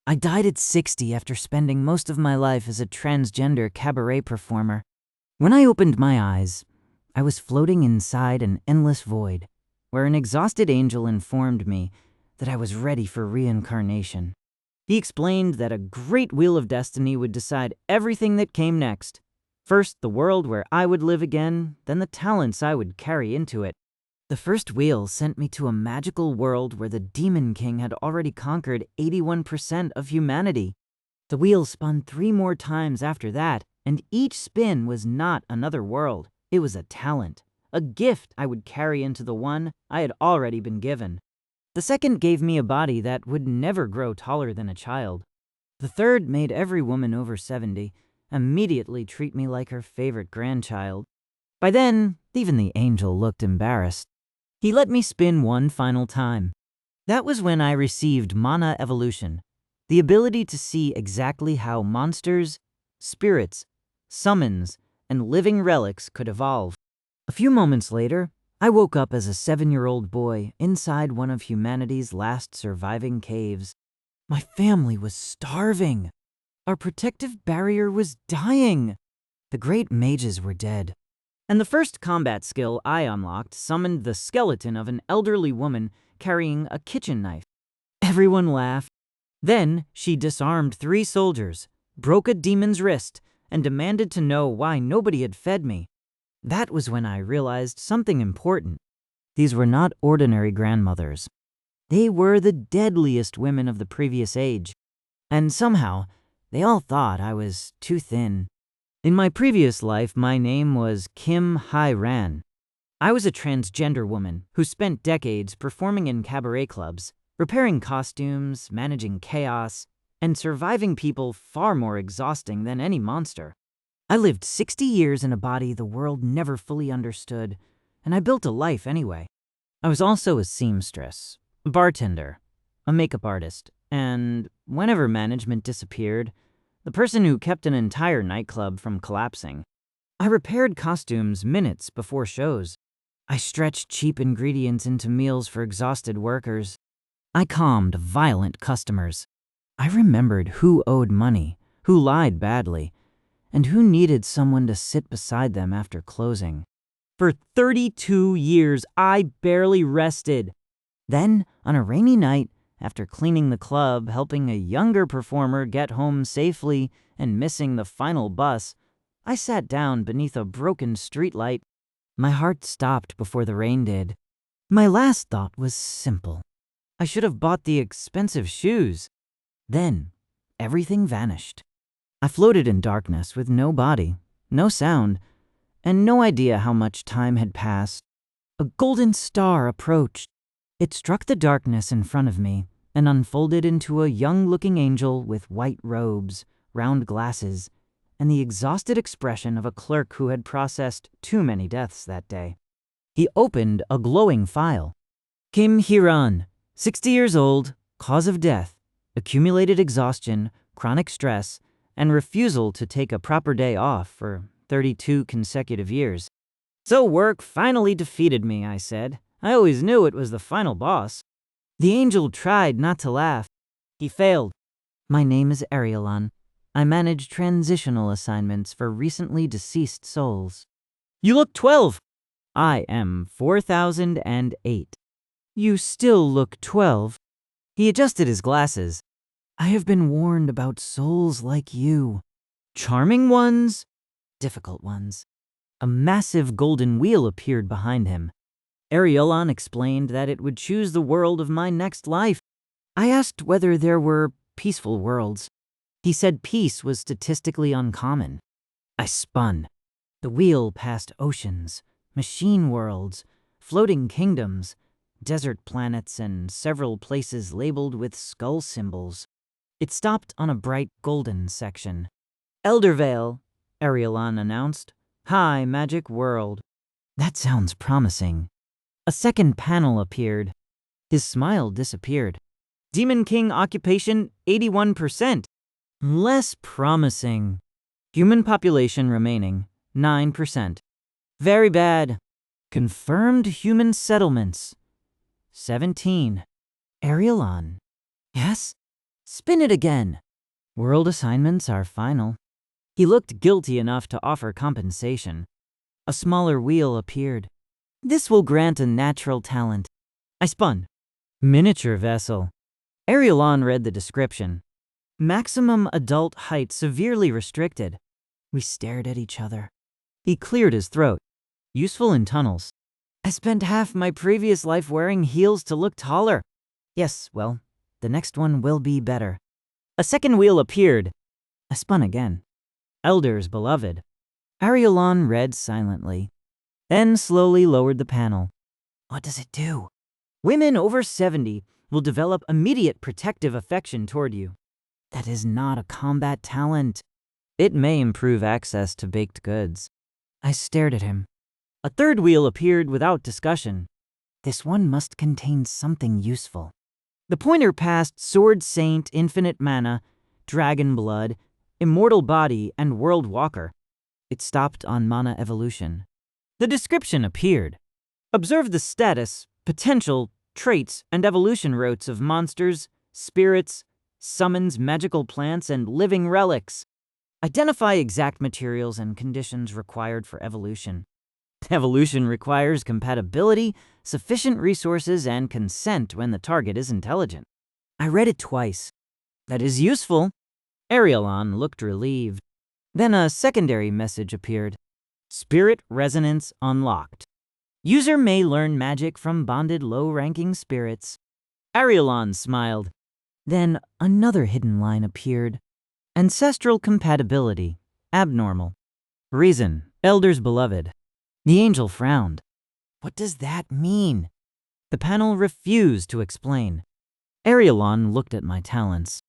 I died at 60 after spending most of my life as a transgender cabaret performer. When I opened my eyes, I was floating inside an endless void, where an exhausted angel informed me that I was ready for reincarnation. He explained that a great wheel of destiny would decide everything that came next. First, the world where I would live again, then the talents I would carry into it. The first wheel sent me to a magical world where the Demon King had already conquered 81% of humanity. The wheel spun 3 more times after that, and each spin was not another world. It was a talent, a gift I would carry into the one I had already been given. The second gave me a body that would never grow taller than a child. The third made every woman over 70 immediately treat me like her favorite grandchild. By then, even the angel looked embarrassed. He let me spin one final time. That was when I received Mana Evolution, the ability to see exactly how monsters, spirits, summons, and living relics could evolve. A few moments later, I woke up as a 7-year-old boy inside one of humanity's last surviving caves. My family was starving. Our protective barrier was dying. The great mages were dead. And the first combat skill I unlocked summoned the skeleton of an elderly woman carrying a kitchen knife. Everyone laughed. Then she disarmed 3 soldiers, broke a demon's wrist, and demanded to know why nobody had fed me. That was when I realized something important. These were not ordinary grandmothers. They were the deadliest women of the previous age. And somehow, they all thought I was too thin. In my previous life, my name was Kim Hai-ran. I was a transgender woman who spent decades performing in cabaret clubs, repairing costumes, managing chaos, and surviving people far more exhausting than any monster. I lived 60 years in a body the world never fully understood, and I built a life anyway. I was also a seamstress, a bartender, a makeup artist, and whenever management disappeared, the person who kept an entire nightclub from collapsing. I repaired costumes minutes before shows. I stretched cheap ingredients into meals for exhausted workers. I calmed violent customers. I remembered who owed money, who lied badly, and who needed someone to sit beside them after closing. For 32 years, I barely rested. Then, on a rainy night, after cleaning the club, helping a younger performer get home safely, and missing the final bus, I sat down beneath a broken streetlight. My heart stopped before the rain did. My last thought was simple. I should have bought the expensive shoes. Then, everything vanished. I floated in darkness with no body, no sound, and no idea how much time had passed. A golden star approached. It struck the darkness in front of me and unfolded into a young-looking angel with white robes, round glasses, and the exhausted expression of a clerk who had processed too many deaths that day. He opened a glowing file. Kim Hiran, 60 years old, cause of death, accumulated exhaustion, chronic stress, and refusal to take a proper day off for 32 consecutive years. So work finally defeated me, I said. I always knew it was the final boss. The angel tried not to laugh. He failed. My name is Arielon. I manage transitional assignments for recently deceased souls. You look 12. I am 4008. You still look 12. He adjusted his glasses. I have been warned about souls like you. Charming ones, difficult ones. A massive golden wheel appeared behind him. Arielon explained that it would choose the world of my next life. I asked whether there were peaceful worlds. He said peace was statistically uncommon. I spun. The wheel passed oceans, machine worlds, floating kingdoms, desert planets, and several places labeled with skull symbols. It stopped on a bright golden section. Eldervale, Arielon announced. High magic world. That sounds promising. A second panel appeared. His smile disappeared. Demon King occupation 81%. Less promising. Human population remaining 9%. Very bad. Confirmed human settlements 17. Arielon. Yes? Spin it again. World assignments are final. He looked guilty enough to offer compensation. A smaller wheel appeared. This will grant a natural talent. I spun. Miniature vessel. Arielon read the description. Maximum adult height severely restricted. We stared at each other. He cleared his throat. Useful in tunnels. I spent half my previous life wearing heels to look taller. Yes, well, the next one will be better. A second wheel appeared. I spun again. Elders beloved. Arielon read silently, then slowly lowered the panel. What does it do? Women over 70 will develop immediate protective affection toward you. That is not a combat talent. It may improve access to baked goods. I stared at him. A third wheel appeared without discussion. This one must contain something useful. The pointer passed Sword Saint, Infinite Mana, Dragon Blood, Immortal Body, and World Walker. It stopped on Mana Evolution. The description appeared. Observe the status, potential, traits, and evolution routes of monsters, spirits, summons, magical plants, and living relics. Identify exact materials and conditions required for evolution. Evolution requires compatibility, sufficient resources, and consent when the target is intelligent. I read it twice. That is useful. Arielon looked relieved. Then a secondary message appeared. Spirit resonance unlocked. User may learn magic from bonded low-ranking spirits. Arielon smiled. Then another hidden line appeared. Ancestral compatibility. Abnormal. Reason. Elders beloved. The angel frowned. What does that mean? The panel refused to explain. Arielon looked at my talents.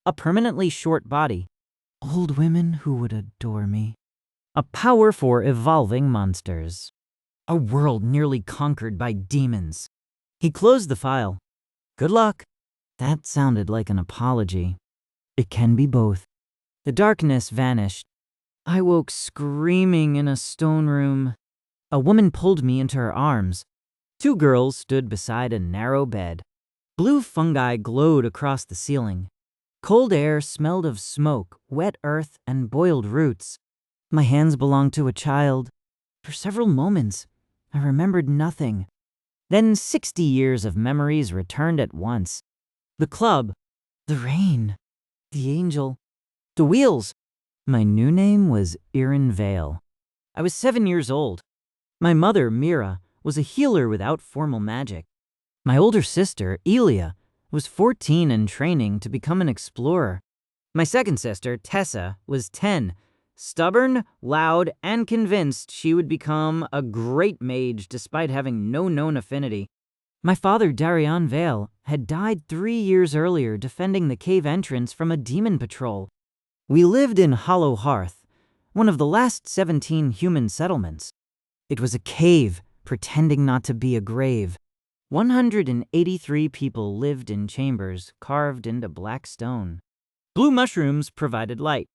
A permanently short body. Old women who would adore me. A power for evolving monsters. A world nearly conquered by demons. He closed the file. Good luck. That sounded like an apology. It can be both. The darkness vanished. I woke screaming in a stone room. A woman pulled me into her arms. Two girls stood beside a narrow bed. Blue fungi glowed across the ceiling. Cold air smelled of smoke, wet earth, and boiled roots. My hands belonged to a child. For several moments, I remembered nothing. Then 60 years of memories returned at once. The club, the rain, the angel, the wheels. My new name was Irin Vale. I was 7 years old. My mother, Mira, was a healer without formal magic. My older sister, Elia, was 14 and training to become an explorer. My second sister, Tessa, was 10, stubborn, loud, and convinced she would become a great mage despite having no known affinity. My father, Darion Vale, had died 3 years earlier defending the cave entrance from a demon patrol. We lived in Hollow Hearth, one of the last 17 human settlements. It was a cave, pretending not to be a grave. 183 people lived in chambers carved into black stone. Blue mushrooms provided light.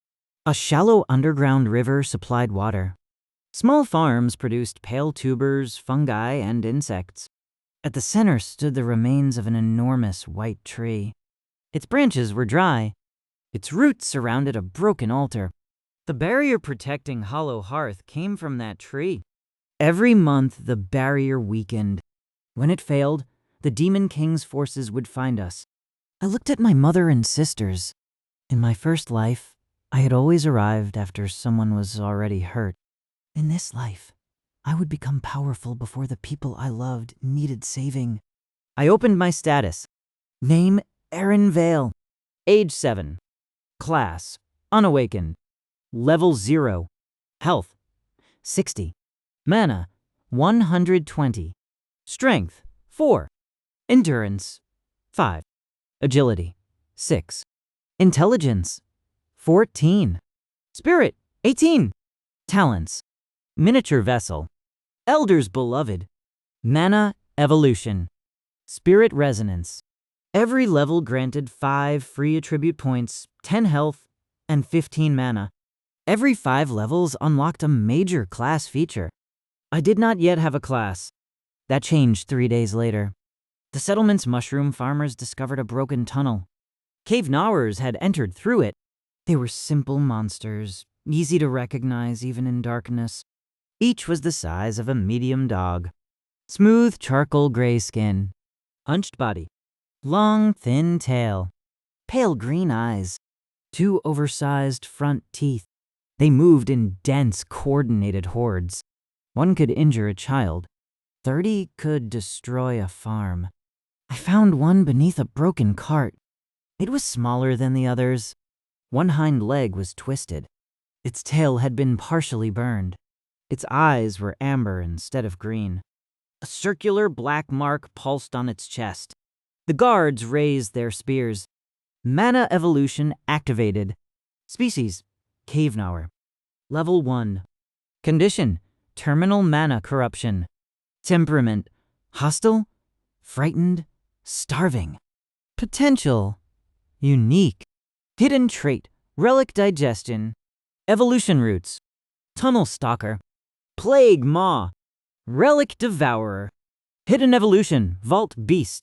A shallow underground river supplied water. Small farms produced pale tubers, fungi, and insects. At the center stood the remains of an enormous white tree. Its branches were dry. Its roots surrounded a broken altar. The barrier protecting Hollow Hearth came from that tree. Every month, the barrier weakened. When it failed, the Demon King's forces would find us. I looked at my mother and sisters. In my first life, I had always arrived after someone was already hurt. In this life, I would become powerful before the people I loved needed saving. I opened my status. Name, Irin Vale. Age 7. Class, unawakened. Level 0. Health, 60. Mana, 120. Strength, 4. Endurance, 5. Agility, 6. Intelligence, 14. Spirit, 18. Talents, miniature vessel. Elders beloved. Mana evolution. Spirit resonance. Every level granted 5 free attribute points, 10 health, and 15 mana. Every 5 levels unlocked a major class feature. I did not yet have a class. That changed 3 days later. The settlement's mushroom farmers discovered a broken tunnel. Cave gnawers had entered through it. They were simple monsters, easy to recognize even in darkness. Each was the size of a medium dog. Smooth charcoal gray skin, hunched body, long thin tail, pale green eyes, 2 oversized front teeth. They moved in dense, coordinated hordes. 1 could injure a child. 30 could destroy a farm. I found one beneath a broken cart. It was smaller than the others. 1 hind leg was twisted. Its tail had been partially burned. Its eyes were amber instead of green. A circular black mark pulsed on its chest. The guards raised their spears. Mana evolution activated. Species: Cave Gnawer. Level 1. Condition: terminal mana corruption. Temperament: hostile, frightened, starving. Potential: unique. Hidden trait: relic digestion. Evolution roots: tunnel stalker, plague maw, relic devourer. Hidden evolution: vault beast.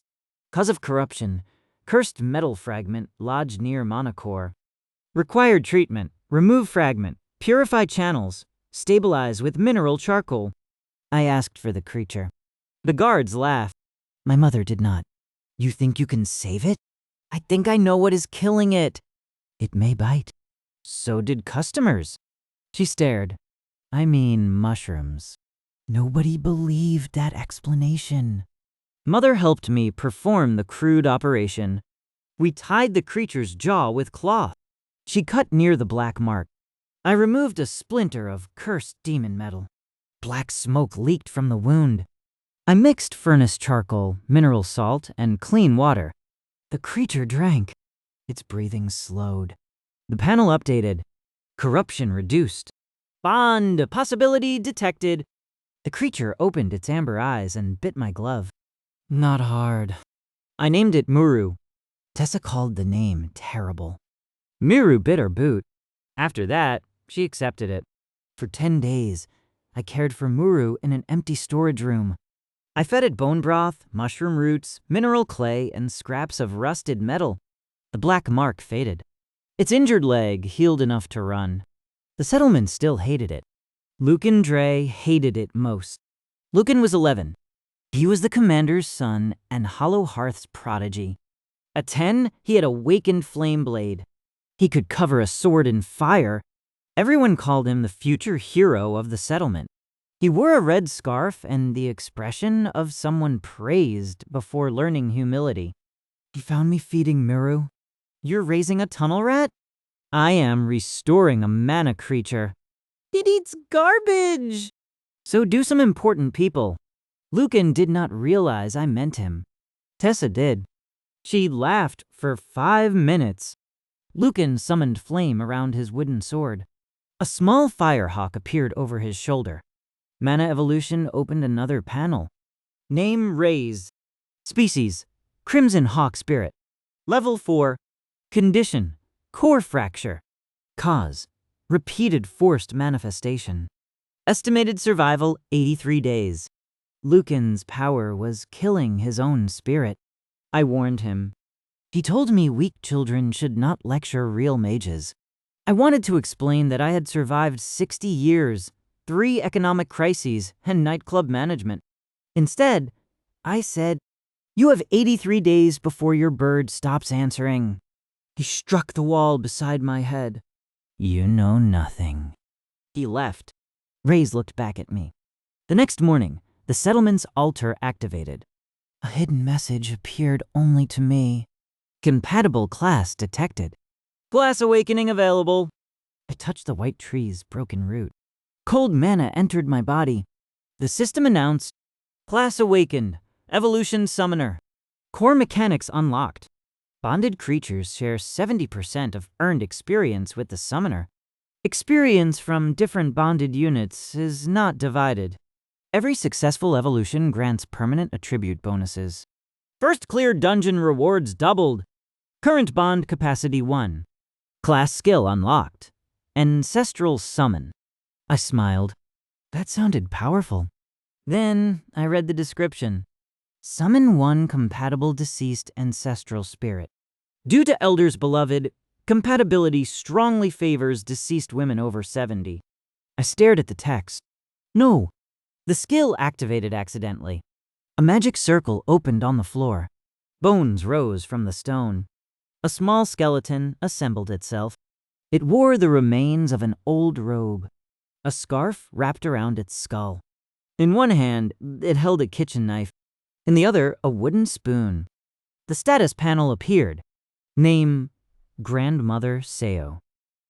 Cause of corruption: cursed metal fragment lodged near monocore. Required treatment: remove fragment, purify channels, stabilize with mineral charcoal. I asked for the creature. The guards laughed. My mother did not. You think you can save it? I think I know what is killing it. It may bite. So did customers. She stared. I mean mushrooms. Nobody believed that explanation. Mother helped me perform the crude operation. We tied the creature's jaw with cloth. She cut near the black mark. I removed a splinter of cursed demon metal. Black smoke leaked from the wound. I mixed furnace charcoal, mineral salt, and clean water. The creature drank. Its breathing slowed. The panel updated. Corruption reduced. Bond possibility detected. The creature opened its amber eyes and bit my glove. Not hard. I named it Muru. Tessa called the name terrible. Miru bit her boot. After that, she accepted it. For 10 days, I cared for Muru in an empty storage room. I fed it bone broth, mushroom roots, mineral clay, and scraps of rusted metal. The black mark faded. Its injured leg healed enough to run. The settlement still hated it. Lucan Dre hated it most. Lucan was 11. He was the commander's son and Hollow Hearth's prodigy. At 10, he had awakened flame blade. He could cover a sword in fire. Everyone called him the future hero of the settlement. He wore a red scarf and the expression of someone praised before learning humility. He found me feeding Miru. You're raising a tunnel rat? I am restoring a mana creature. It eats garbage. So do some important people. Lucan did not realize I meant him. Tessa did. She laughed for 5 minutes. Lucan summoned flame around his wooden sword. A small firehawk appeared over his shoulder. Mana evolution opened another panel. Name Raise. Species: Crimson Hawk Spirit. Level 4. Condition: core fracture. Cause: repeated forced manifestation. Estimated survival: 83 days. Lucan's power was killing his own spirit. I warned him. He told me weak children should not lecture real mages. I wanted to explain that I had survived 60 years, 3 economic crises, and nightclub management. Instead, I said, "You have 83 days before your bird stops answering." He struck the wall beside my head. You know nothing. He left. Raze looked back at me. The next morning, the settlement's altar activated. A hidden message appeared only to me. Compatible class detected. Class awakening available. I touched the white tree's broken root. Cold mana entered my body. The system announced, class awakened, evolution summoner. Core mechanics unlocked. Bonded creatures share 70% of earned experience with the summoner. Experience from different bonded units is not divided. Every successful evolution grants permanent attribute bonuses. First clear dungeon rewards doubled. Current bond capacity 1. Class skill unlocked. Ancestral summon. I smiled. That sounded powerful. Then I read the description. Summon 1 compatible deceased ancestral spirit. Due to Elders Beloved, compatibility strongly favors deceased women over 70. I stared at the text. No, the skill activated accidentally. A magic circle opened on the floor. Bones rose from the stone. A small skeleton assembled itself. It wore the remains of an old robe. A scarf wrapped around its skull. In one hand, it held a kitchen knife. In the other, a wooden spoon. The status panel appeared. Name, Grandmother Seo.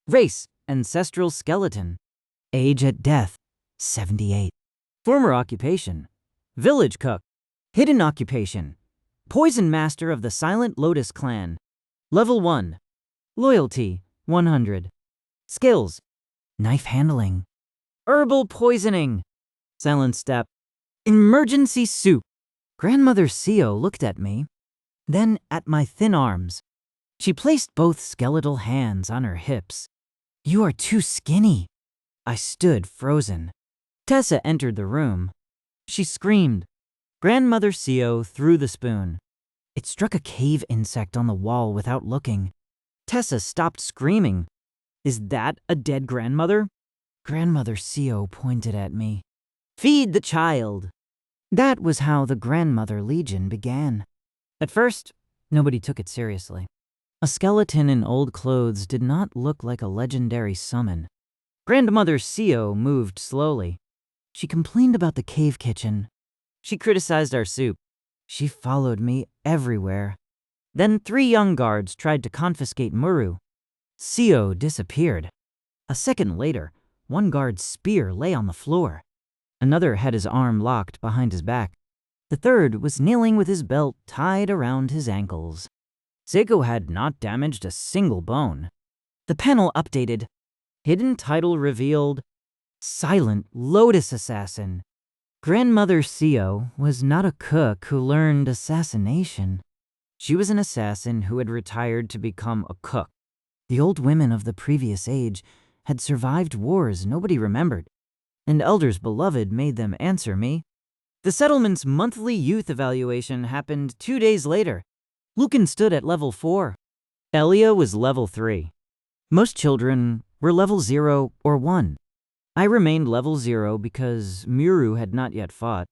Race, ancestral skeleton. Age at death, 78. Former occupation, village cook. Hidden occupation, poison master of the Silent Lotus clan. Level 1. Loyalty, 100. Skills, knife handling. Herbal poisoning. Silent step. Emergency soup. Grandmother Seo looked at me, then at my thin arms. She placed both skeletal hands on her hips. You are too skinny. I stood frozen. Tessa entered the room. She screamed. Grandmother Seo threw the spoon. It struck a cave insect on the wall without looking. Tessa stopped screaming. Is that a dead grandmother? Grandmother Seo pointed at me. Feed the child. That was how the Grandmother Legion began. At first, nobody took it seriously. A skeleton in old clothes did not look like a legendary summon. Grandmother Seo moved slowly. She complained about the cave kitchen. She criticized our soup. She followed me everywhere. Then 3 young guards tried to confiscate Muru. Seo disappeared. A second later, one guard's spear lay on the floor. Another had his arm locked behind his back. The third was kneeling with his belt tied around his ankles. Seiko had not damaged a single bone. The panel updated. Hidden title revealed. Silent Lotus Assassin. Grandmother Seo was not a cook who learned assassination. She was an assassin who had retired to become a cook. The old women of the previous age had survived wars nobody remembered, and Elders Beloved made them answer me. The settlement's monthly youth evaluation happened 2 days later. Lucan stood at level 4. Elia was level 3. Most children were level 0 or 1. I remained level 0 because Muru had not yet fought.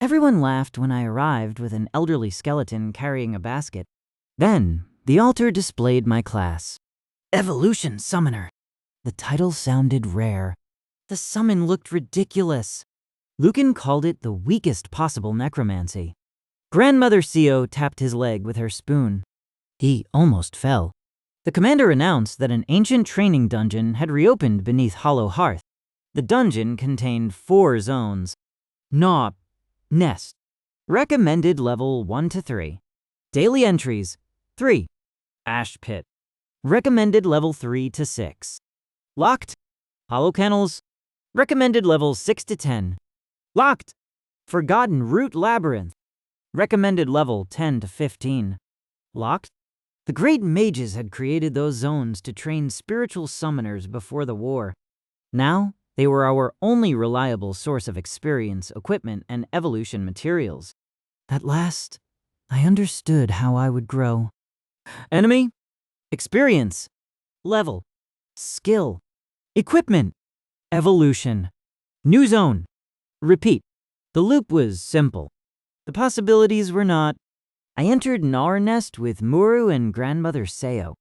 Everyone laughed when I arrived with an elderly skeleton carrying a basket. Then, the altar displayed my class. Evolution Summoner. The title sounded rare. The summon looked ridiculous. Lucan called it the weakest possible necromancy. Grandmother Seo tapped his leg with her spoon. He almost fell. The commander announced that an ancient training dungeon had reopened beneath Hollow Hearth. The dungeon contained 4 zones. Knob. Nest. Recommended level 1 to 3. Daily entries. 3. Ash Pit. Recommended level 3 to 6. Locked. Hollow Kennels. Recommended level 6 to 10. Locked. Forgotten Root Labyrinth. Recommended level 10 to 15. Locked. The great mages had created those zones to train spiritual summoners before the war. Now, they were our only reliable source of experience, equipment, and evolution materials. At last, I understood how I would grow. Enemy, experience, level, skill, equipment, evolution, new zone. Repeat. The loop was simple. The possibilities were not. I entered Nar Nest with Muru and Grandmother Seo.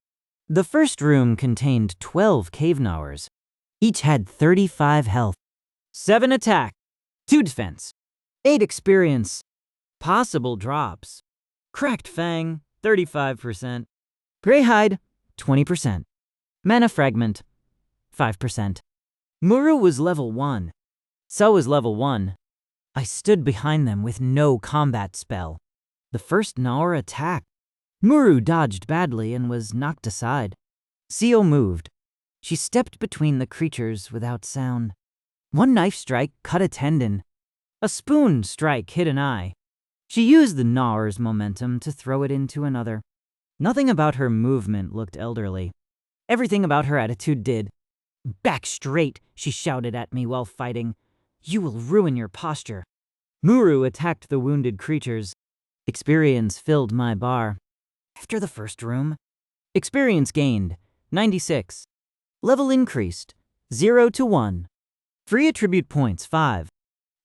The first room contained 12 cave Gnawers. Each had 35 health, 7 attack, 2 defense, 8 experience. Possible drops. Cracked Fang, 35%. Greyhide, 20%. Mana Fragment, 5%. Muru was level 1. So was level 1. I stood behind them with no combat spell. The first Gnawer attacked. Muru dodged badly and was knocked aside. Seo moved. She stepped between the creatures without sound. One knife strike cut a tendon. A spoon strike hit an eye. She used the Gnawer's momentum to throw it into another. Nothing about her movement looked elderly. Everything about her attitude did. Back straight, she shouted at me while fighting. You will ruin your posture. Muru attacked the wounded creatures. Experience filled my bar. After the first room, Experience gained, 96. Level increased, 0 to 1. Free attribute points, 5.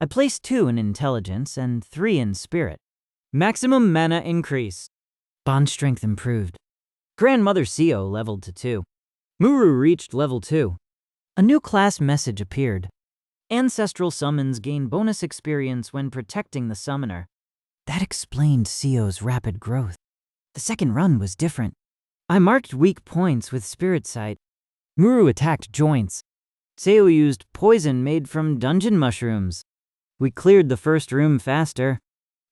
I placed 2 in intelligence and 3 in spirit. Maximum mana increase. Bond strength improved. Grandmother Seo leveled to 2. Muru reached level 2. A new class message appeared. Ancestral summons gain bonus experience when protecting the summoner. That explained Seo's rapid growth. The second run was different. I marked weak points with Spirit Sight. Muru attacked joints. Seo used poison made from dungeon mushrooms. We cleared the first room faster.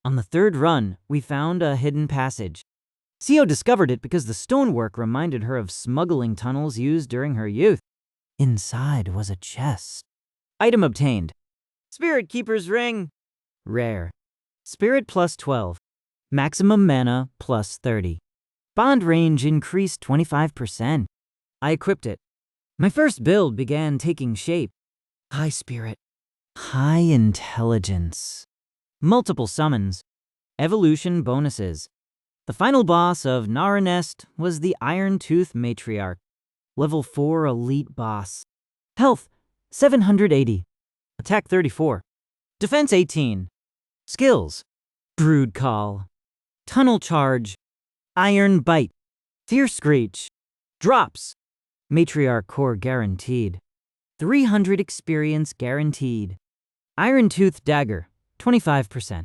On the third run, we found a hidden passage. Seo discovered it because the stonework reminded her of smuggling tunnels used during her youth. Inside was a chest. Item obtained. Spirit Keeper's Ring. Rare. Spirit plus 12. Maximum mana plus 30. Bond range increased 25%. I equipped it. My first build began taking shape. High spirit. High intelligence. Multiple summons. Evolution bonuses. The final boss of Naranest was the Iron Tooth Matriarch. Level 4 elite boss. Health 780. Attack 34. Defense 18. Skills. Brood Call. Tunnel Charge. Iron Bite. Fierce Screech. Drops. Matriarch Core guaranteed. 300 experience guaranteed. Iron Tooth Dagger. 25%.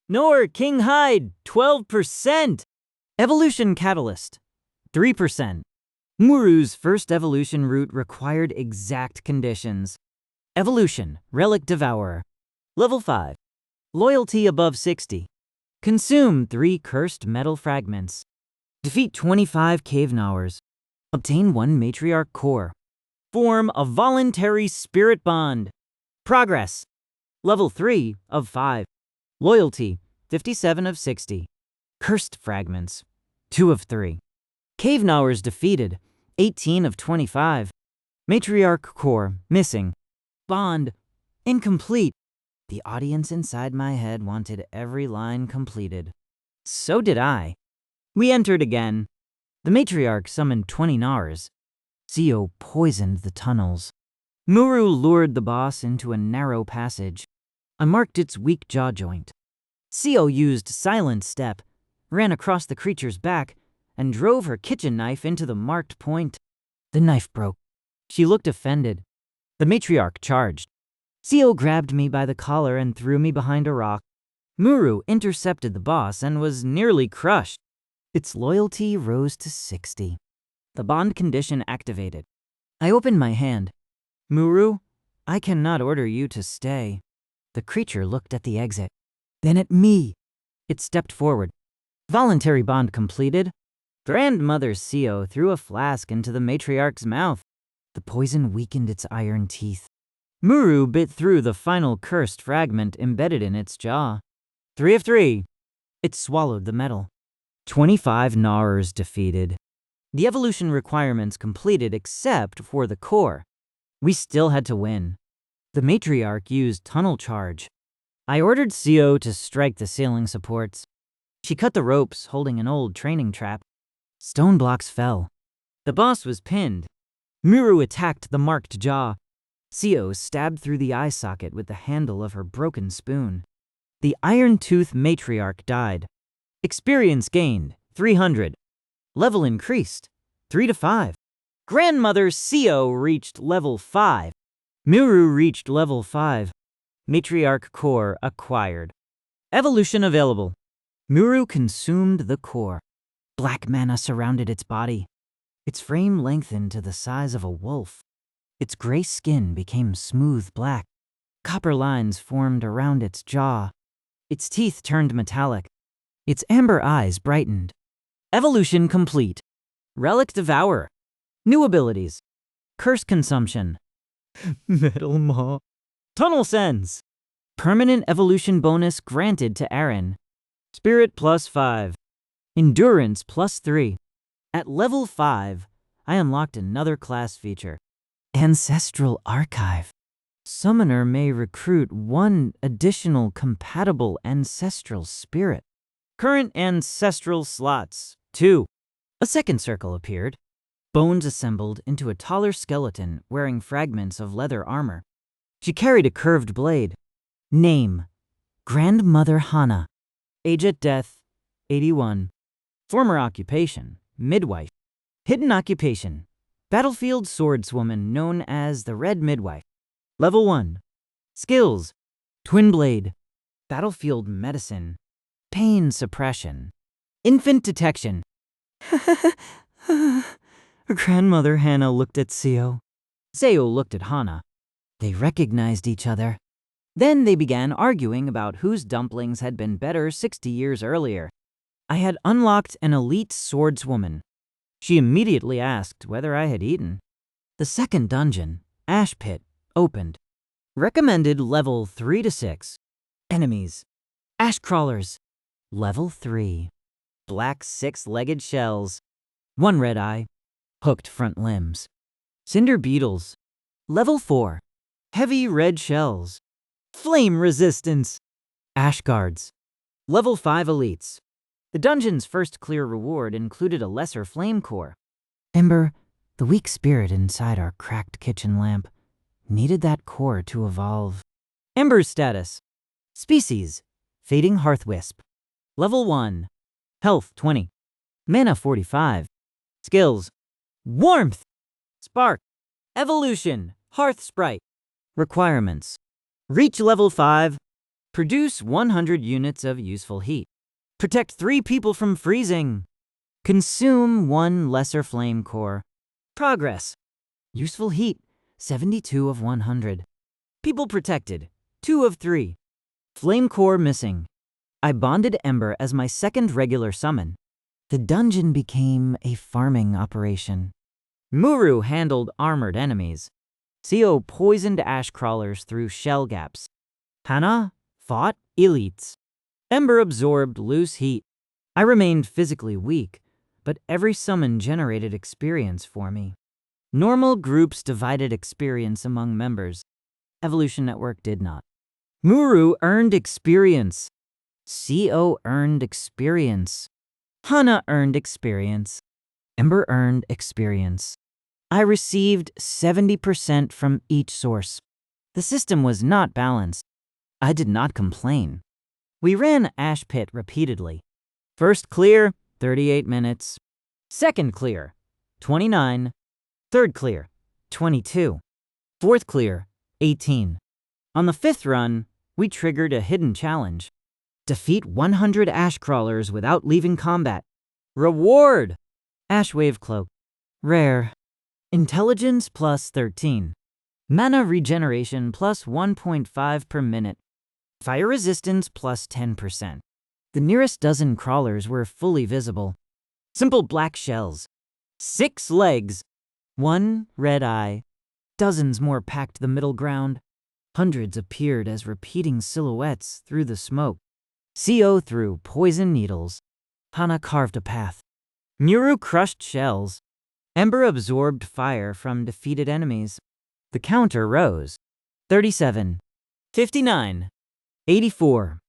Nor King Hide. 12%. Evolution Catalyst. 3%. Muru's first evolution route required exact conditions. Evolution, Relic Devourer. Level 5. Loyalty above 60. Consume 3 cursed metal fragments. Defeat 25 cave gnawers. Obtain 1 matriarch core. Form a voluntary spirit bond. Progress. Level 3 of 5. Loyalty, 57 of 60. Cursed fragments, 2 of 3. Cave gnawers defeated, 18 of 25. Matriarch core, missing. Bond, incomplete. The audience inside my head wanted every line completed. So did I. We entered again. The matriarch summoned 20 gnawers. Seo poisoned the tunnels. Muru lured the boss into a narrow passage. I marked its weak jaw joint. Seo used Silent Step, ran across the creature's back, and drove her kitchen knife into the marked point. The knife broke. She looked offended. The matriarch charged. Seo grabbed me by the collar and threw me behind a rock. Muru intercepted the boss and was nearly crushed. Its loyalty rose to 60. The bond condition activated. I opened my hand. Muru, I cannot order you to stay. The creature looked at the exit, then at me. It stepped forward. Voluntary bond completed. Grandmother Seo threw a flask into the matriarch's mouth. The poison weakened its iron teeth. Muru bit through the final cursed fragment embedded in its jaw. 3 of 3. It swallowed the metal. 25 gnawers defeated. The evolution requirements completed except for the core. We still had to win. The matriarch used tunnel charge. I ordered Seo to strike the ceiling supports. She cut the ropes, holding an old training trap. Stone blocks fell. The boss was pinned. Muru attacked the marked jaw. Seo stabbed through the eye socket with the handle of her broken spoon. The Iron Tooth Matriarch died. Experience gained, 300. Level increased, 3 to 5. Grandmother Seo reached level 5. Muru reached level 5. Matriarch core acquired. Evolution available. Muru consumed the core. Black mana surrounded its body. Its frame lengthened to the size of a wolf. Its gray skin became smooth black. Copper lines formed around its jaw. Its teeth turned metallic. Its amber eyes brightened. Evolution complete. Relic Devourer. New abilities. Curse Consumption. Metal Maw. Tunnel Sense. Permanent evolution bonus granted to Aaron. Spirit plus 5. Endurance plus 3. At level 5, I unlocked another class feature. Ancestral Archive. Summoner may recruit 1 additional compatible ancestral spirit. Current ancestral slots, 2. A second circle appeared. Bones assembled into a taller skeleton wearing fragments of leather armor. She carried a curved blade. Name: Grandmother Hana. Age at death: 81. Former occupation: midwife. Hidden occupation: battlefield swordswoman known as the Red Midwife. Level 1. Skills: twin blade, battlefield medicine, pain suppression, infant detection. Grandmother Hana looked at Seo. Seo looked at Hana. They recognized each other. Then they began arguing about whose dumplings had been better 60 years earlier. I had unlocked an elite swordswoman. She immediately asked whether I had eaten. The second dungeon, Ash Pit, opened. Recommended level 3 to 6. Enemies: ash crawlers. Level 3. Black 6-legged shells. 1 red eye. Hooked front limbs. Cinder beetles. Level 4. Heavy red shells. Flame resistance. Ash guards. Level 5 elites. The dungeon's first clear reward included a lesser flame core. Ember, the weak spirit inside our cracked kitchen lamp, needed that core to evolve. Ember's status: species: fading hearthwisp. Level 1. Health 20. Mana 45. Skills: warmth, spark, evolution, hearth sprite. Requirements: reach level 5. Produce 100 units of useful heat. Protect 3 people from freezing. Consume 1 lesser flame core. Progress: useful heat 72 of 100. People protected 2 of 3. Flame core missing. I bonded Ember as my second regular summon. The dungeon became a farming operation. Muru handled armored enemies. Seo poisoned ash crawlers through shell gaps. Hana fought elites. Ember absorbed loose heat. I remained physically weak, but every summon generated experience for me. Normal groups divided experience among members. Evolution Network did not. Muru earned experience. Seo earned experience. Hana earned experience. Ember earned experience. I received 70% from each source. The system was not balanced. I did not complain. We ran Ash Pit repeatedly. First clear, 38 minutes. Second clear, 29. Third clear, 22. Fourth clear, 18. On the 5th run, we triggered a hidden challenge. Defeat 100 ash crawlers without leaving combat. Reward: Ash Wave Cloak. Rare. Intelligence plus 13. Mana regeneration plus 1.5 per minute. Fire resistance plus 10%. The nearest dozen crawlers were fully visible. Simple black shells. 6 legs. 1 red eye. Dozens more packed the middle ground. Hundreds appeared as repeating silhouettes through the smoke. Seo threw poison needles. Hana carved a path. Muru crushed shells. Ember absorbed fire from defeated enemies. The counter rose. 37. 59. 84.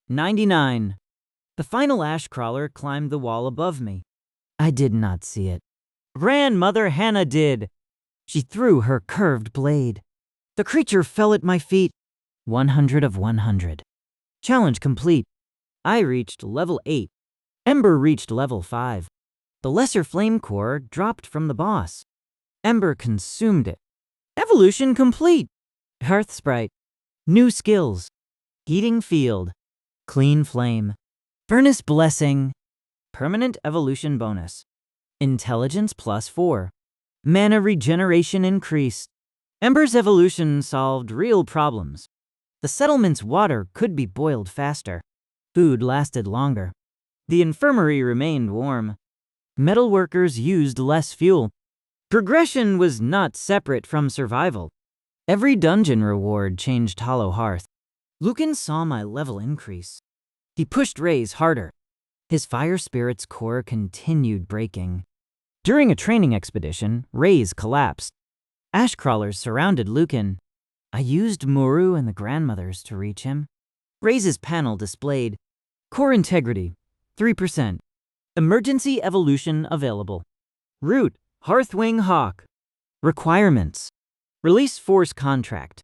99. The final ash crawler climbed the wall above me. I did not see it. Grandmother Hana did. She threw her curved blade. The creature fell at my feet. 100 of 100. Challenge complete. I reached level 8. Ember reached level 5. The lesser flame core dropped from the boss. Ember consumed it. Evolution complete. Hearth sprite. New skills: heating field, clean flame, furnace blessing, permanent evolution bonus, intelligence plus 4, mana regeneration increased. Ember's evolution solved real problems. The settlement's water could be boiled faster. Food lasted longer. The infirmary remained warm. Metal workers used less fuel. Progression was not separate from survival. Every dungeon reward changed Hollow Hearth. Lucan saw my level increase. He pushed Ray's harder. His fire spirit's core continued breaking. During a training expedition, Ray's collapsed. Ash crawlers surrounded Lucan. I used Muru and the grandmothers to reach him. Ray's panel displayed core integrity, 3%. Emergency evolution available. Root, Hearthwing Hawk. Requirements. Release force contract.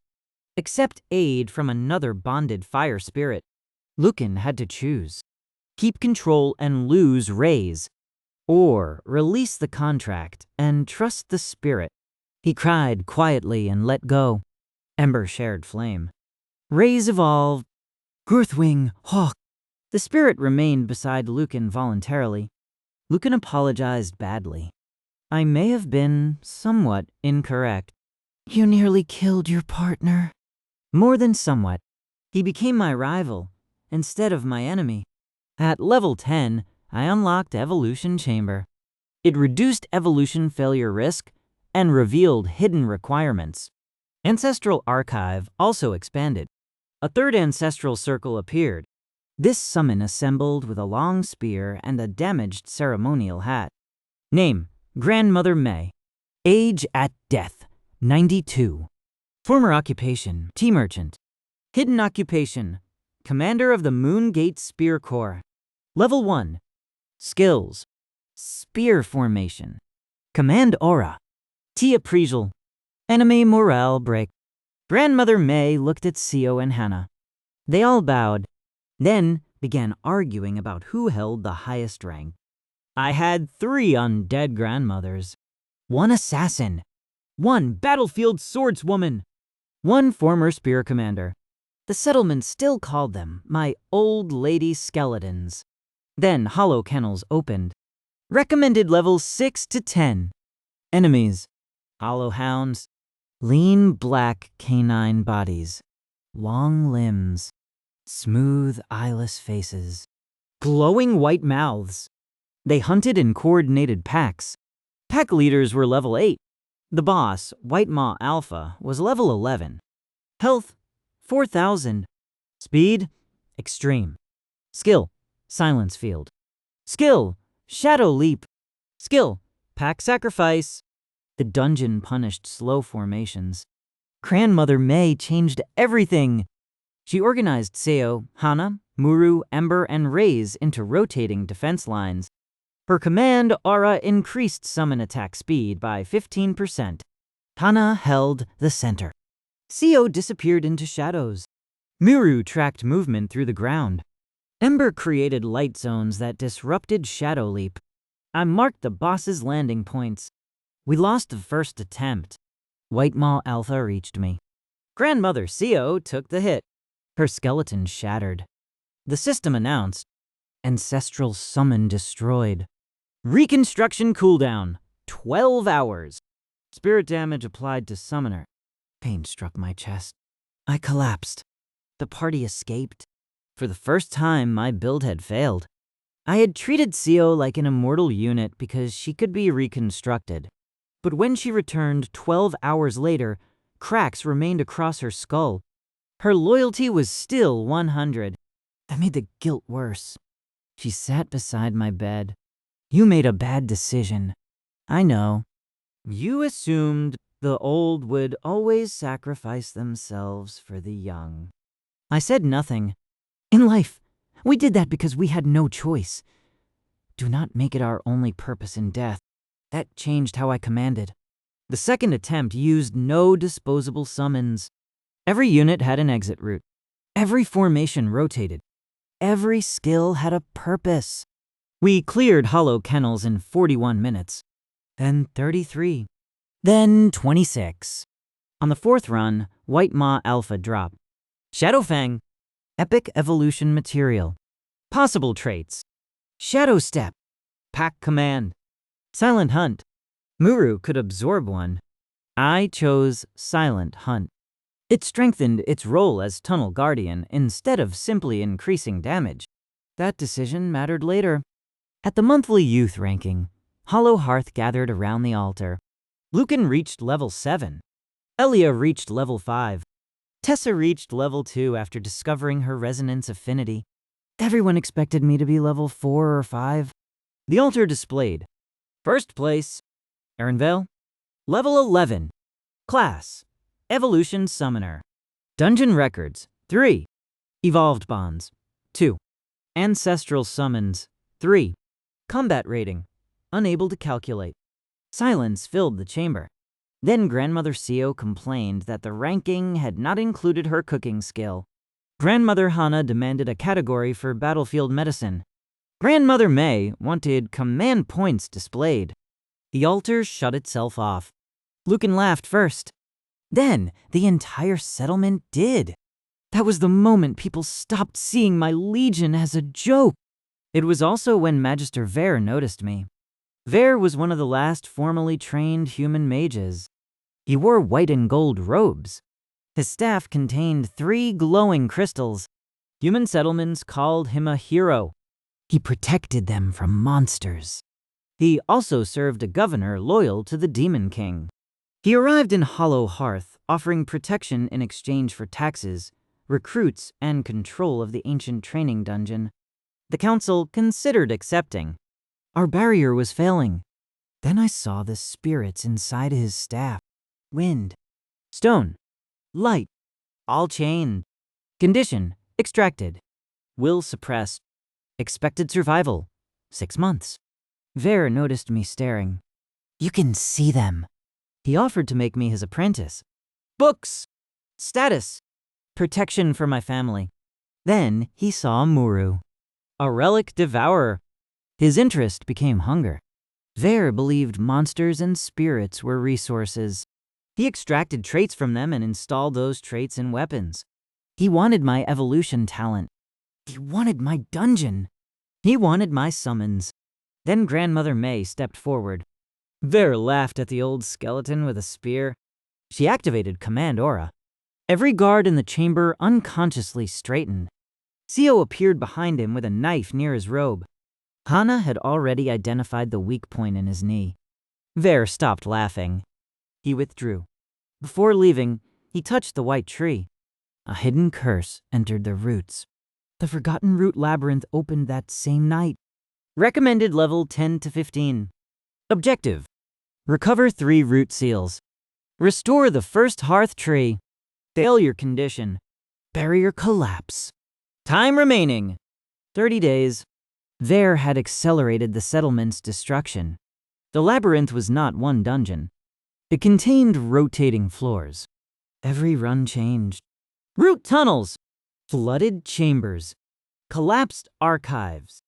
Accept aid from another bonded fire spirit. Lucan had to choose. Keep control and lose Raise, or release the contract and trust the spirit. He cried quietly and let go. Ember shared flame. Raise evolved. Hearthwing Hawk. The spirit remained beside Lucan voluntarily. Lucan apologized badly. I may have been somewhat incorrect. You nearly killed your partner. More than somewhat. He became my rival instead of my enemy. At level 10, I unlocked Evolution Chamber. It reduced evolution failure risk and revealed hidden requirements. Ancestral Archive also expanded. A third ancestral circle appeared. This summon assembled with a long spear and a damaged ceremonial hat. Name, Grandmother May. Age at death, 92. Former occupation, tea merchant. Hidden occupation, commander of the Moongate Spear Corps. Level 1. Skills. Spear formation. Command aura. Tea appraisal. Enemy morale break. Grandmother May looked at Sio and Hannah. They all bowed, then began arguing about who held the highest rank. I had 3 undead grandmothers. 1 assassin. 1 battlefield swordswoman. 1 former spear commander. The settlement still called them my old lady skeletons. Then hollow kennels opened. Recommended levels 6 to 10. Enemies. Hollow hounds. Lean black canine bodies. Long limbs. Smooth eyeless faces. Glowing white mouths. They hunted in coordinated packs. Pack leaders were level 8. The boss, White Maw Alpha, was level 11. Health, 4,000. Speed, extreme. Skill, silence field. Skill, shadow leap. Skill, pack sacrifice. The dungeon punished slow formations. Grandmother May changed everything. She organized Seo, Hana, Muru, Ember, and Raze into rotating defense lines. Her command aura increased summon attack speed by 15%. Hana held the center. Seo disappeared into shadows. Muru tracked movement through the ground. Ember created light zones that disrupted Shadow Leap. I marked the boss's landing points. We lost the first attempt. White Maw Alpha reached me. Grandmother Seo took the hit. Her skeleton shattered. The system announced, Ancestral Summon destroyed. Reconstruction cooldown, 12 hours. Spirit damage applied to summoner. Pain struck my chest. I collapsed. The party escaped. For the first time, my build had failed. I had treated Seo like an immortal unit because she could be reconstructed. But when she returned 12 hours later, cracks remained across her skull. Her loyalty was still 100. That made the guilt worse. She sat beside my bed. You made a bad decision. I know. You assumed the old would always sacrifice themselves for the young. I said nothing. In life, we did that because we had no choice. Do not make it our only purpose in death. That changed how I commanded. The second attempt used no disposable summons. Every unit had an exit route. Every formation rotated. Every skill had a purpose. We cleared hollow kennels in 41 minutes. Then 33. Then 26. On the 4th run, White Maw Alpha dropped. Shadowfang. Epic evolution material. Possible traits. Shadow Step. Pack Command. Silent Hunt. Muru could absorb one. I chose Silent Hunt. It strengthened its role as Tunnel Guardian instead of simply increasing damage. That decision mattered later. At the monthly youth ranking, Hollow Hearth gathered around the altar. Lucan reached level 7. Elia reached level 5. Tessa reached level 2 after discovering her resonance affinity. Everyone expected me to be level 4 or 5. The altar displayed. First place, Erinvale. Level 11. Class, Evolution Summoner. Dungeon Records, 3. Evolved Bonds, 2. Ancestral Summons, 3. Combat rating. Unable to calculate. Silence filled the chamber. Then Grandmother Seo complained that the ranking had not included her cooking skill. Grandmother Hana demanded a category for battlefield medicine. Grandmother May wanted command points displayed. The altar shut itself off. Lucan laughed first. Then the entire settlement did. That was the moment people stopped seeing my legion as a joke. It was also when Magister Vare noticed me. Vare was one of the last formally trained human mages. He wore white and gold robes. His staff contained 3 glowing crystals. Human settlements called him a hero. He protected them from monsters. He also served a governor loyal to the Demon King. He arrived in Hollow Hearth, offering protection in exchange for taxes, recruits, and control of the ancient training dungeon. The council considered accepting. Our barrier was failing. Then I saw the spirits inside his staff. Wind, stone, light, all chained. Condition, extracted. Will suppressed. Expected survival, 6 months. Vare noticed me staring. You can see them. He offered to make me his apprentice. Books, status, protection for my family. Then he saw Muru, a relic devourer. His interest became hunger. Vare believed monsters and spirits were resources. He extracted traits from them and installed those traits in weapons. He wanted my evolution talent. He wanted my dungeon. He wanted my summons. Then Grandmother May stepped forward. Vare laughed at the old skeleton with a spear. She activated Command Aura. Every guard in the chamber unconsciously straightened. Seo appeared behind him with a knife near his robe. Hana had already identified the weak point in his knee. Vare stopped laughing. He withdrew. Before leaving, he touched the white tree. A hidden curse entered the roots. The Forgotten Root Labyrinth opened that same night. Recommended level 10 to 15. Objective: recover 3 root seals. Restore the first hearth tree. Failure condition: barrier collapse. Time remaining: 30 days. Vare had accelerated the settlement's destruction. The labyrinth was not one dungeon. It contained rotating floors. Every run changed. Root tunnels, flooded chambers, collapsed archives,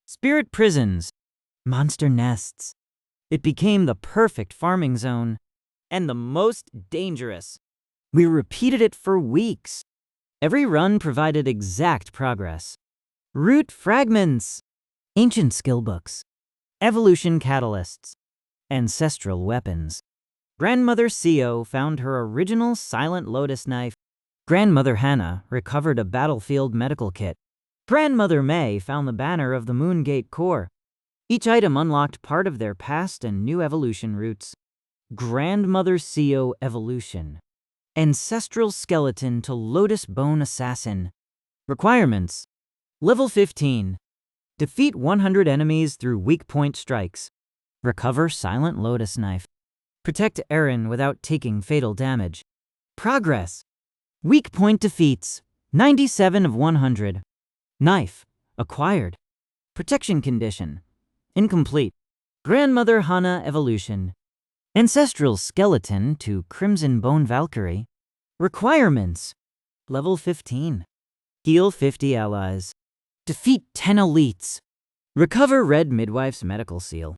spirit prisons, monster nests. It became the perfect farming zone, and the most dangerous. We repeated it for weeks. Every run provided exact progress. Root fragments, ancient skill books, evolution catalysts, ancestral weapons. Grandmother Seo found her original Silent Lotus knife. Grandmother Hana recovered a battlefield medical kit. Grandmother May found the banner of the Moongate Corps. Each item unlocked part of their past and new evolution roots. Grandmother Seo Evolution. Ancestral Skeleton to Lotus Bone Assassin. Requirements: Level 15. Defeat 100 enemies through weak point strikes. Recover Silent Lotus Knife. Protect Eren without taking fatal damage. Progress: weak point defeats, 97 of 100. Knife, acquired. Protection condition, incomplete. Grandmother Hana Evolution. Ancestral Skeleton to Crimson Bone Valkyrie. Requirements: Level 15. Heal 50 allies. Defeat 10 elites. Recover Red Midwife's medical seal.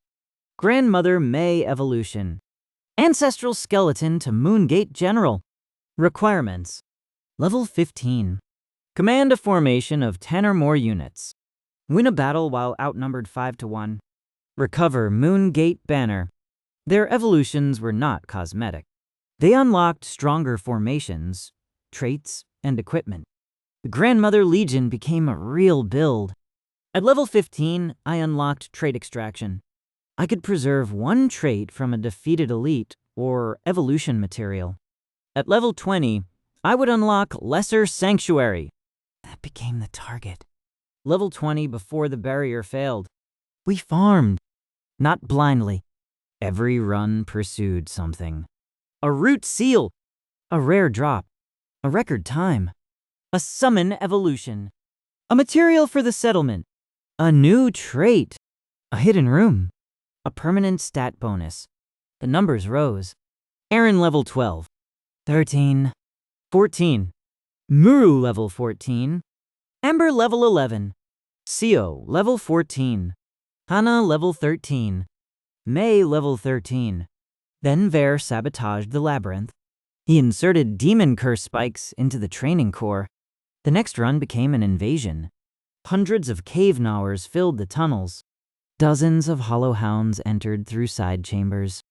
Grandmother May Evolution. Ancestral Skeleton to Moongate General. Requirements: Level 15. Command a formation of 10 or more units. Win a battle while outnumbered 5 to 1. Recover Moongate Banner. Their evolutions were not cosmetic. They unlocked stronger formations, traits, and equipment. The Grandmother Legion became a real build. At level 15, I unlocked trait extraction. I could preserve 1 trait from a defeated elite or evolution material. At level 20, I would unlock Lesser Sanctuary. That became the target. Level 20 before the barrier failed. We farmed, not blindly. Every run pursued something. A root seal, a rare drop, a record time, a summon evolution, a material for the settlement, a new trait. A hidden room. A permanent stat bonus. The numbers rose. Eren level 12. 13. 14. Muru level 14. Ember level 11. Seo level 14. Hana level 13. Mei level 13. Then Ver sabotaged the labyrinth. He inserted demon curse spikes into the training core. The next run became an invasion. Hundreds of cave gnawers filled the tunnels. Dozens of hollow hounds entered through side chambers.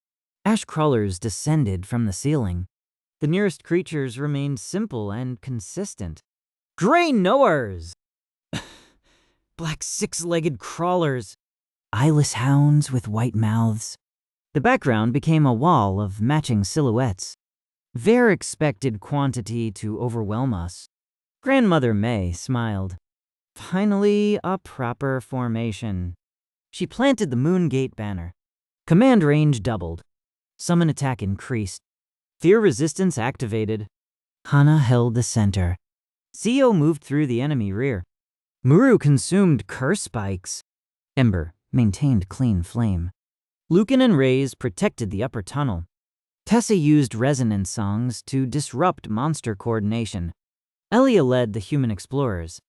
Ash crawlers descended from the ceiling. The nearest creatures remained simple and consistent. Grey knowers! Black six-legged crawlers. Eyeless hounds with white mouths. The background became a wall of matching silhouettes. Ver expected quantity to overwhelm us. Grandmother May smiled. Finally, a proper formation. She planted the Moon Gate banner. Command range doubled. Summon attack increased. Fear resistance activated. Hana held the center. Seo moved through the enemy rear. Muru consumed curse spikes. Ember maintained clean flame. Lucan and Rays protected the upper tunnel. Tessa used resonance songs to disrupt monster coordination. Elia led the human explorers.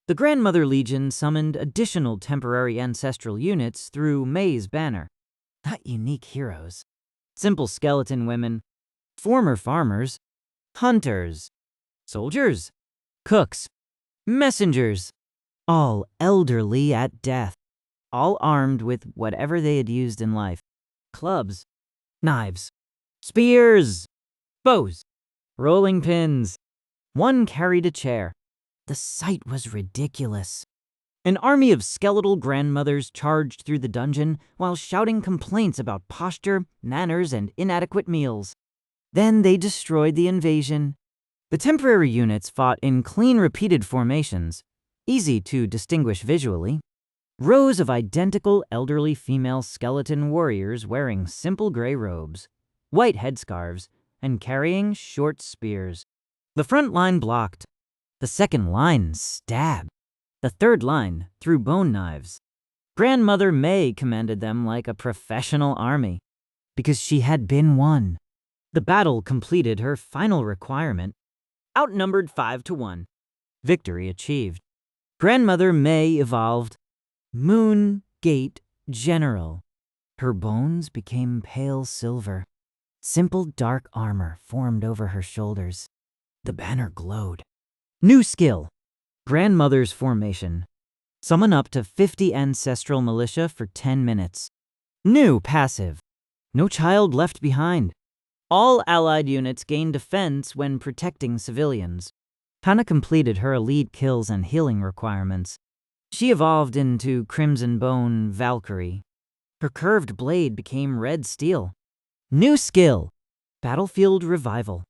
The Grandmother Legion summoned additional temporary ancestral units through May's banner. Not unique heroes. Simple skeleton women. Former farmers. Hunters. Soldiers. Cooks. Messengers. All elderly at death. All armed with whatever they had used in life. Clubs. Knives. Spears. Bows. Rolling pins. One carried a chair. The sight was ridiculous. An army of skeletal grandmothers charged through the dungeon while shouting complaints about posture, manners, and inadequate meals. Then they destroyed the invasion. The temporary units fought in clean repeated formations, easy to distinguish visually. Rows of identical elderly female skeleton warriors wearing simple gray robes, white headscarves, and carrying short spears. The front line blocked. The second line stabbed. The third line threw bone knives. Grandmother May commanded them like a professional army, because she had been one. The battle completed her final requirement. Outnumbered 5-1. Victory achieved. Grandmother May evolved. Moon Gate General. Her bones became pale silver. Simple dark armor formed over her shoulders. The banner glowed. New skill. Grandmother's formation. Summon up to 50 ancestral militia for 10 minutes. New passive. No child left behind. All allied units gain defense when protecting civilians. Hana completed her elite kills and healing requirements. She evolved into Crimson Bone Valkyrie. Her curved blade became red steel. New skill. Battlefield Revival.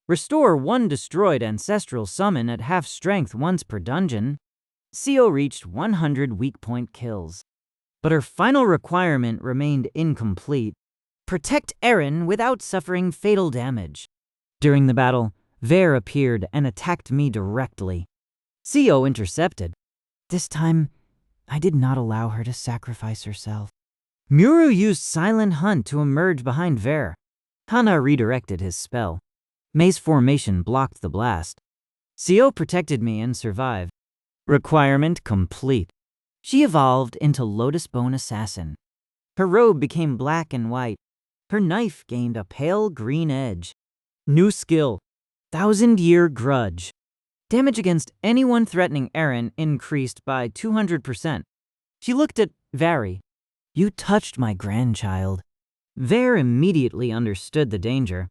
Restore one destroyed ancestral summon at half strength once per dungeon. Seo reached 100 weak point kills. But her final requirement remained incomplete. Protect Eren without suffering fatal damage. During the battle, Ver appeared and attacked me directly. Seo intercepted. This time, I did not allow her to sacrifice herself. Muru used Silent Hunt to emerge behind Ver. Hana redirected his spell. May's formation blocked the blast. Seo protected me and survived. Requirement complete. She evolved into Lotus Bone Assassin. Her robe became black and white. Her knife gained a pale green edge. New skill. 1,000-Year Grudge. Damage against anyone threatening Eren increased by 200%. She looked at Vari. You touched my grandchild. Ver immediately understood the danger.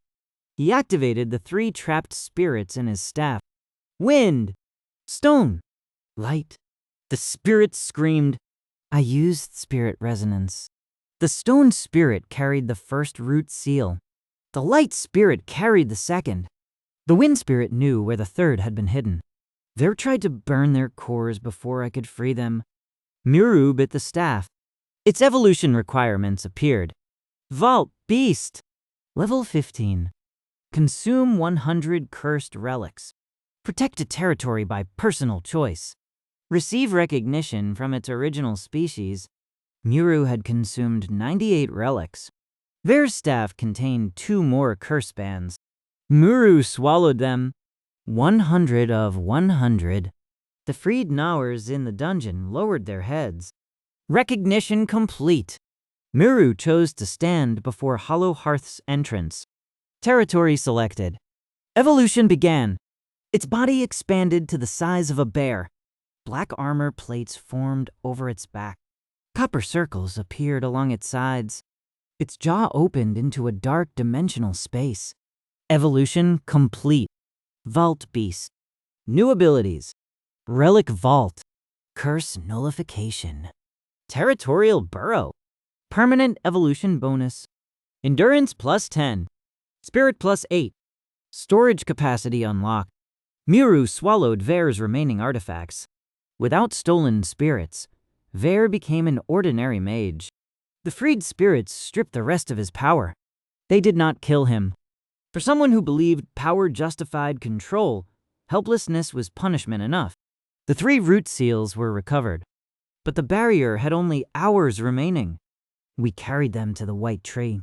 He activated the 3 trapped spirits in his staff. Wind. Stone. Light. The spirits screamed. I used spirit resonance. The stone spirit carried the first root seal. The light spirit carried the second. The wind spirit knew where the third had been hidden. Ver tried to burn their cores before I could free them. Muru bit the staff. Its evolution requirements appeared. Vault Beast. Level 15. Consume 100 cursed relics. Protect a territory by personal choice. Receive recognition from its original species. Muru had consumed 98 relics. Vere's staff contained 2 more curse bands. Muru swallowed them. 100 of 100. The freed Nawers in the dungeon lowered their heads. Recognition complete. Muru chose to stand before Hollow Hearth's entrance. Territory selected. Evolution began. Its body expanded to the size of a bear. Black armor plates formed over its back. Copper circles appeared along its sides. Its jaw opened into a dark dimensional space. Evolution complete. Vault Beast. New abilities. Relic Vault. Curse Nullification. Territorial Burrow. Permanent evolution bonus. Endurance plus 10. Spirit plus 8. Storage capacity unlocked. Muru swallowed Vere's remaining artifacts. Without stolen spirits, Vere became an ordinary mage. The freed spirits stripped the rest of his power. They did not kill him. For someone who believed power justified control, helplessness was punishment enough. The 3 root seals were recovered, but the barrier had only hours remaining. We carried them to the white tree.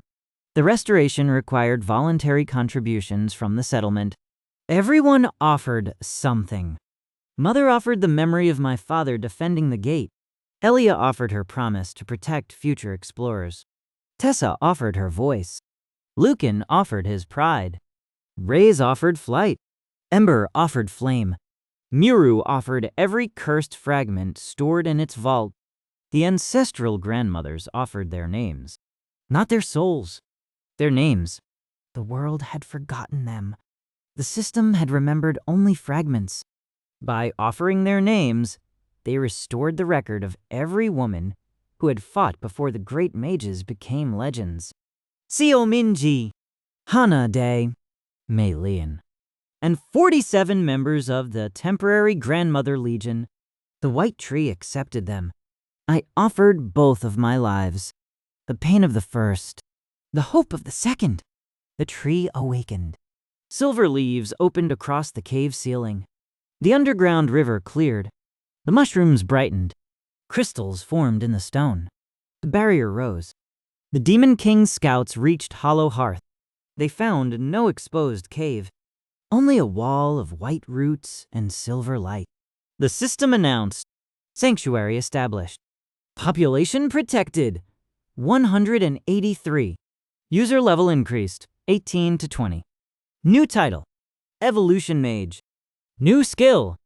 The restoration required voluntary contributions from the settlement. Everyone offered something. Mother offered the memory of my father defending the gate. Elia offered her promise to protect future explorers. Tessa offered her voice. Lucan offered his pride. Reyes offered flight. Ember offered flame. Muru offered every cursed fragment stored in its vault. The ancestral grandmothers offered their names. Not their souls. Their names. The world had forgotten them. The system had remembered only fragments. By offering their names, they restored the record of every woman who had fought before the great mages became legends. Seo Minji, Hana Day, Mei Lian, and 47 members of the temporary Grandmother Legion. The White Tree accepted them. I offered both of my lives. The pain of the first, the hope of the second. The tree awakened. Silver leaves opened across the cave ceiling. The underground river cleared. The mushrooms brightened. Crystals formed in the stone. The barrier rose. The Demon King's scouts reached Hollow Hearth. They found no exposed cave, only a wall of white roots and silver light. The system announced, sanctuary established. Population protected, 183. User level increased, 18 to 20. New title, Evolution Mage. New skill,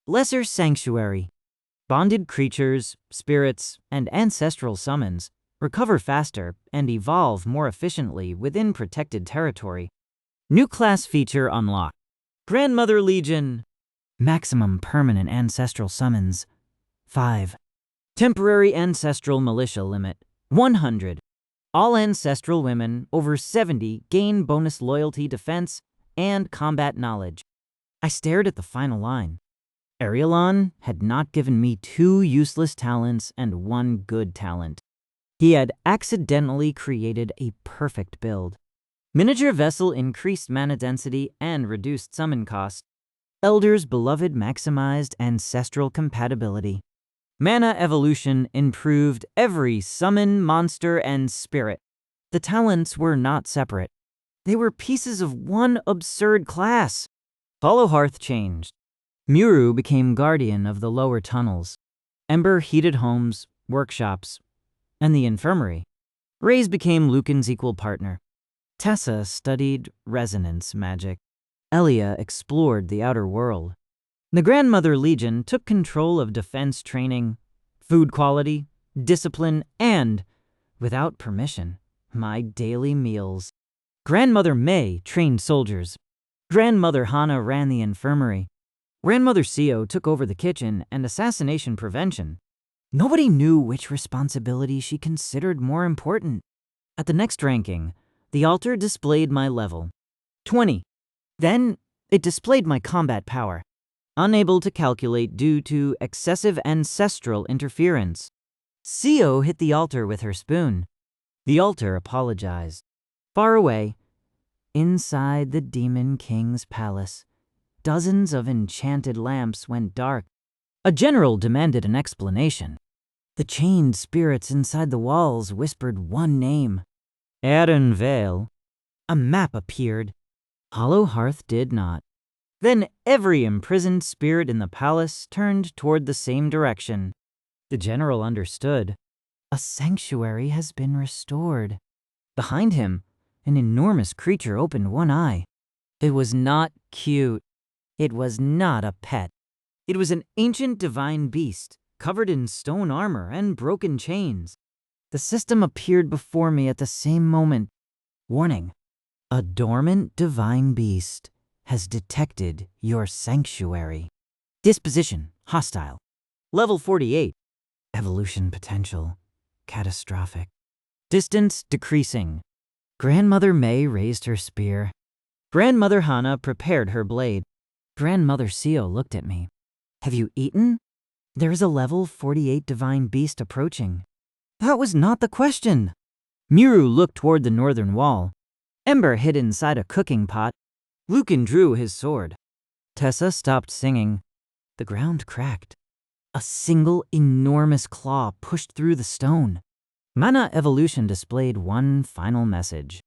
Lesser Sanctuary. Bonded creatures, spirits, and ancestral summons recover faster and evolve more efficiently within protected territory. New class feature unlocked. Grandmother Legion. Maximum permanent ancestral summons, 5. Temporary ancestral militia limit, 100. All ancestral women over 70 gain bonus loyalty, defense, and combat knowledge. I stared at the final line. Arielon had not given me 2 useless talents and 1 good talent. He had accidentally created a perfect build. Miniature vessel increased mana density and reduced summon cost. Elder's Beloved maximized ancestral compatibility. Mana evolution improved every summon, monster, and spirit. The talents were not separate. They were pieces of one absurd class. Hollow Hearth changed. Muru became guardian of the lower tunnels. Ember heated homes, workshops, and the infirmary. Reyes became Lucan's equal partner. Tessa studied resonance magic. Elia explored the outer world. The Grandmother Legion took control of defense training, food quality, discipline, and, without permission, my daily meals. Grandmother May trained soldiers. Grandmother Hana ran the infirmary. Grandmother Seo took over the kitchen and assassination prevention. Nobody knew which responsibility she considered more important. At the next ranking, the altar displayed my level, 20. Then, it displayed my combat power, unable to calculate due to excessive ancestral interference. Seo hit the altar with her spoon. The altar apologized. Far away, inside the Demon King's palace, dozens of enchanted lamps went dark. A general demanded an explanation. The chained spirits inside the walls whispered one name. Aaron Vale. A map appeared. Hollow Hearth did not. Then every imprisoned spirit in the palace turned toward the same direction. The general understood. A sanctuary has been restored. Behind him, an enormous creature opened one eye. It was not cute. It was not a pet. It was an ancient divine beast, covered in stone armor and broken chains. The system appeared before me at the same moment. Warning: a dormant divine beast has detected your sanctuary. Disposition: hostile. Level 48. Evolution potential: catastrophic. Distance decreasing. Grandmother May raised her spear. Grandmother Hana prepared her blade. Grandmother Seo looked at me. Have you eaten? There is a level 48 divine beast approaching. That was not the question. Miru looked toward the northern wall. Ember hid inside a cooking pot. Lucan drew his sword. Tessa stopped singing. The ground cracked. A single enormous claw pushed through the stone. Mana Evolution displayed one final message.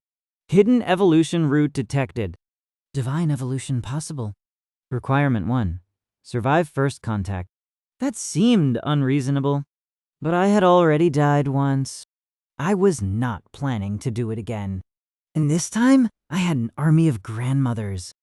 Hidden evolution route detected. Divine evolution possible. Requirement 1. Survive first contact. That seemed unreasonable, but I had already died once. I was not planning to do it again. And this time, I had an army of grandmothers.